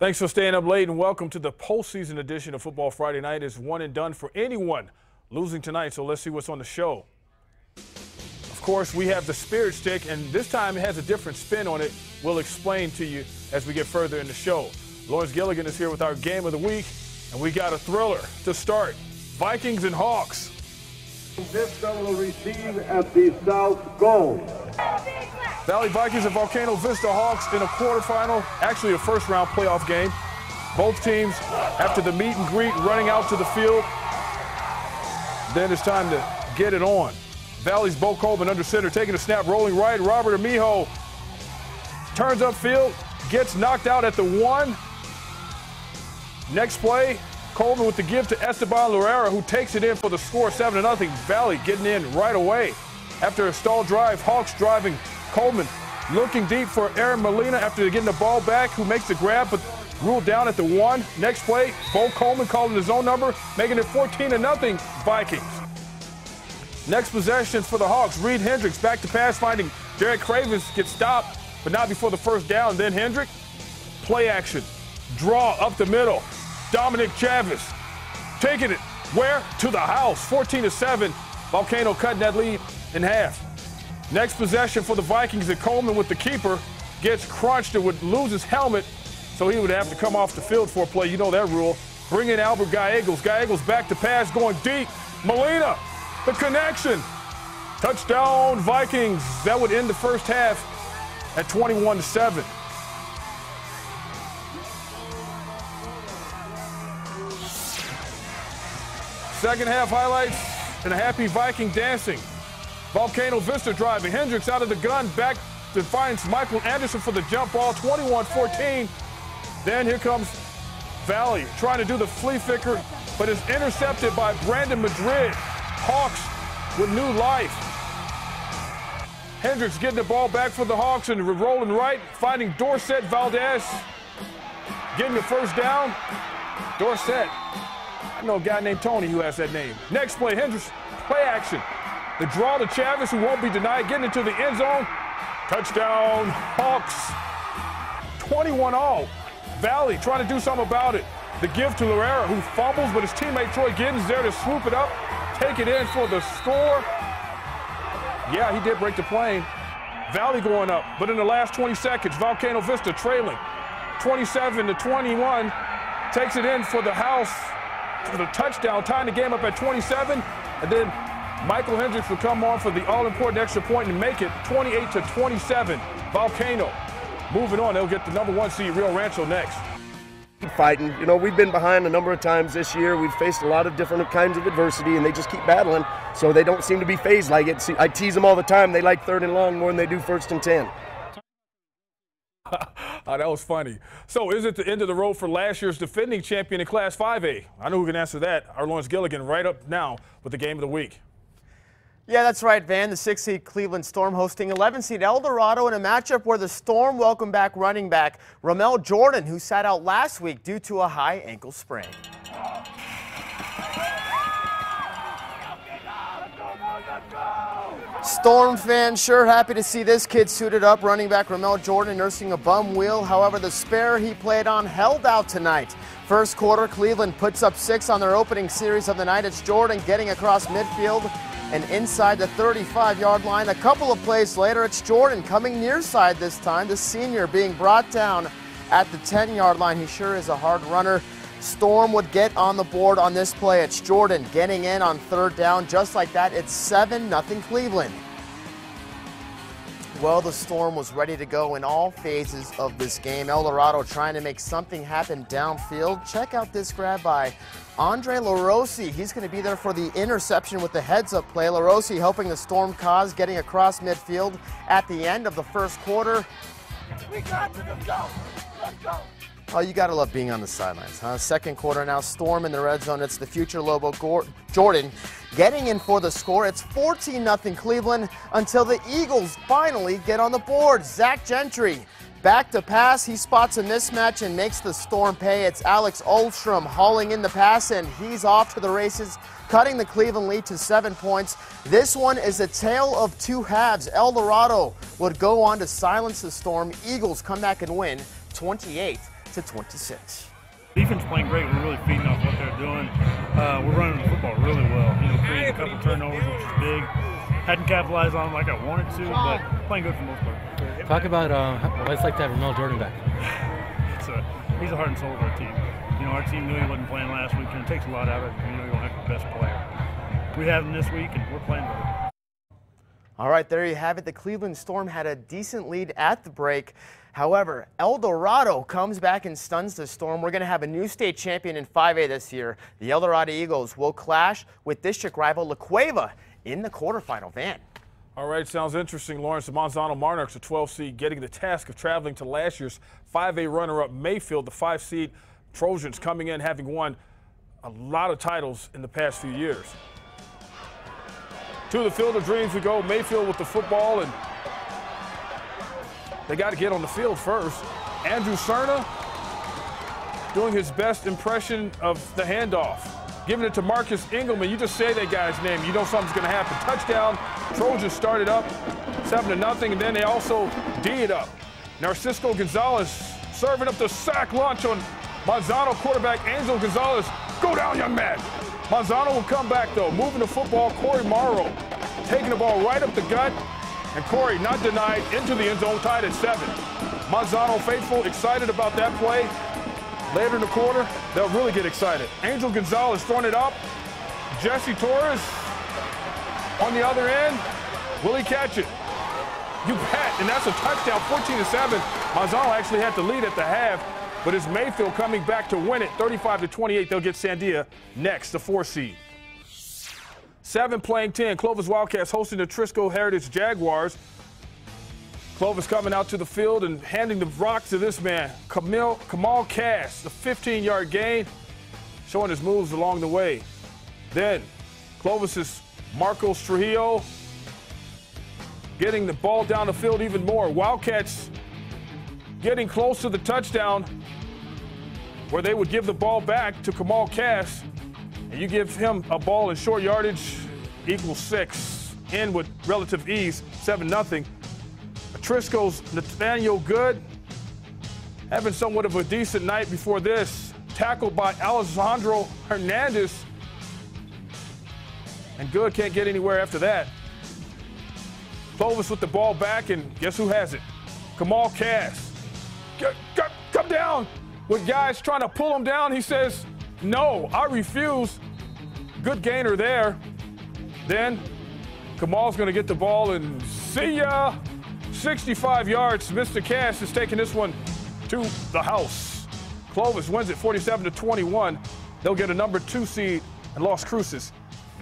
Thanks for staying up late and welcome to the postseason edition of Football Friday Night. It's one and done for anyone losing tonight, so let's see what's on the show. Of course, we have the Spirit Stick, and this time it has a different spin on it. We'll explain to you as we get further in the show. Lawrence Gilligan is here with our game of the week, and we got a thriller to start. Vikings and Hawks. Vista will receive at the south goal. Valley Vikings and Volcano Vista Hawks in a quarterfinal, actually a first-round playoff game. Both teams, after the meet and greet, running out to the field. Then it's time to get it on. Valley's Bo Coleman under center, taking a snap, rolling right. Robert Amijo turns upfield, gets knocked out at the 1. Next play, Coleman with the give to Esteban Lorera, who takes it in for the score, 7-0. Valley getting in right away. After a stall drive, Hawks driving. Coleman looking deep for Aaron Molina after getting the ball back, who makes the grab, but ruled down at the 1. Next play, Bo Coleman calling his own number, making it 14-0 Vikings. Next possession for the Hawks, Reed Hendricks back to pass, finding Derek Cravens, gets stopped, but not before the first down. Then Hendrick, play action, draw up the middle. Dominic Chavis taking it where? To the house, 14-7. Volcano cutting that lead in half. Next possession for the Vikings, and Coleman with the keeper gets crunched and would lose his helmet, so he would have to come off the field for a play. You know that rule. Bring in Albert Gallegos. Gallegos back to pass, going deep. Molina, the connection. Touchdown Vikings. That would end the first half at 21-7. Second half highlights and a happy Viking dancing. Volcano Vista driving. Hendricks out of the gun, back to finds Michael Anderson for the jump ball, 21-14. Then here comes Valley trying to do the flea flicker, but is intercepted by Brandon Madrid. Hawks with new life. Hendricks getting the ball back for the Hawks and rolling right, finding Dorset Valdez, getting the first down. Dorset. I know a guy named Tony who has that name. Next play, Hendricks, play action. The draw to Chavis, who won't be denied, getting into the end zone. Touchdown, Hawks. 21-all. Valley trying to do something about it. The give to Lorera, who fumbles, but his teammate Troy Giddens there to swoop it up, take it in for the score. Yeah, he did break the plane. Valley going up, but in the last 20 seconds, Volcano Vista trailing 27-21, takes it in for the house for the touchdown, tying the game up at 27, and then Michael Hendricks will come on for the all-important extra point and make it 28-27. Volcano moving on. They'll get the #1 seed, Rio Rancho, next. Fighting. You know, we've been behind a number of times this year. We've faced a lot of different kinds of adversity, and they just keep battling, so they don't seem to be phased like it. See, I tease them all the time. They like 3rd and long more than they do 1st and 10. Oh, that was funny. So is it the end of the road for last year's defending champion in Class 5A? I know who can answer that. Our Lawrence Gilligan right up now with the game of the week. Yeah, that's right, Van. The 6-seed Cleveland Storm hosting 11-seed Eldorado in a matchup where the Storm welcome back running back Ramel Jordan, who sat out last week due to a high ankle sprain. Storm fans sure happy to see this kid suited up. Running back Ramel Jordan nursing a bum wheel. However, the spare he played on held out tonight. First quarter, Cleveland puts up 6 on their opening series of the night. It's Jordan getting across midfield and inside the 35-yard line. A couple of plays later, it's Jordan coming near side this time. The senior being brought down at the 10-yard line. He sure is a hard runner. Storm would get on the board on this play. It's Jordan getting in on 3rd down. Just like that, it's 7-0 Cleveland. Well, the Storm was ready to go in all phases of this game. Eldorado trying to make something happen downfield. Check out this grab by Andre LaRossi. He's going to be there for the interception with the heads-up play. LaRossi helping the Storm cause, getting across midfield at the end of the first quarter. We got to go. Let's go. Oh, you got to love being on the sidelines, huh? Second quarter now, Storm in the red zone. It's the future Lobo Jordan getting in for the score. It's 14-0 Cleveland until the Eagles finally get on the board. Zach Gentry back to pass. He spots a mismatch and makes the Storm pay. It's Alex Olstrom hauling in the pass, and he's off to the races, cutting the Cleveland lead to 7 points. This one is a tale of two halves. Eldorado would go on to silence the Storm. Eagles come back and win 28 30-26. Defense playing great. We're really feeding off what they're doing. We're running the football really well. Creating a couple turnovers, which is big. Hadn't capitalized on them like I wanted to, but playing good for the most part. Talk about what it's like to have Ramel Jordan back. He's the heart and soul of our team. Our team knew he wasn't playing last week, and it takes a lot out of it. You don't have the best player. We have him this week, and we're playing better. All right, there you have it. The Cleveland Storm had a decent lead at the break. However, Eldorado comes back and stuns the Storm. We're going to have a new state champion in 5A this year. The Eldorado Eagles will clash with district rival La Cueva in the quarterfinal. Van. All right, sounds interesting, Lawrence. The Manzano Monarchs, a 12 seed, getting the task of traveling to last year's 5A runner-up Mayfield, the 5 seed. Trojans coming in having won a lot of titles in the past few years. To the Field of Dreams we go. Mayfield with the football, and they got to get on the field first. Andrew Cerna doing his best impression of the handoff. Giving it to Marcus Engelman. You just say that guy's name, you know something's going to happen. Touchdown. Trojans started up 7-0, and then they also D it up. Narcisco Gonzalez serving up the sack launch on Manzano quarterback Angel Gonzalez. Go down, young man. Manzano will come back, though. Moving the football, Corey Morrow taking the ball right up the gut. And Corey, not denied, into the end zone, tied at 7. Manzano faithful, excited about that play. Later in the quarter, they'll really get excited. Angel Gonzalez throwing it up. Jesse Torres on the other end. Will he catch it? You bet, and that's a touchdown, 14-7. Manzano actually had the lead at the half, but it's Mayfield coming back to win it, 35-28. They'll get Sandia next, the 4 seed. 7 playing 10. Clovis Wildcats hosting the Atrisco Heritage Jaguars. Clovis coming out to the field and handing the rock to this man, Kamal Cass, the 15-yard gain, showing his moves along the way. Then Clovis's Marcos Trujillo getting the ball down the field even more. Wildcats getting close to the touchdown where they would give the ball back to Kamal Cass, and you give him a ball in short yardage, equals 6. In with relative ease, 7-0. Atrisco's Nathaniel Good having somewhat of a decent night before this. Tackled by Alessandro Hernandez. And Good can't get anywhere after that. Clovis with the ball back, and guess who has it? Kamal Cass. Come down. With guys trying to pull him down, he says, no, I refuse. Good gainer there. Then Kamal's going to get the ball, and see ya. 65 yards. Mr. Cass is taking this one to the house. Clovis wins it 47-21. They'll get a number 2 seed in Las Cruces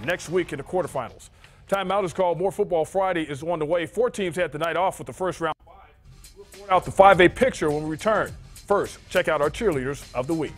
next week in the quarterfinals. Timeout is called. More Football Friday is on the way. 4 teams had the night off with the first round. We'll sort out the 5A picture when we return. First, check out our cheerleaders of the week.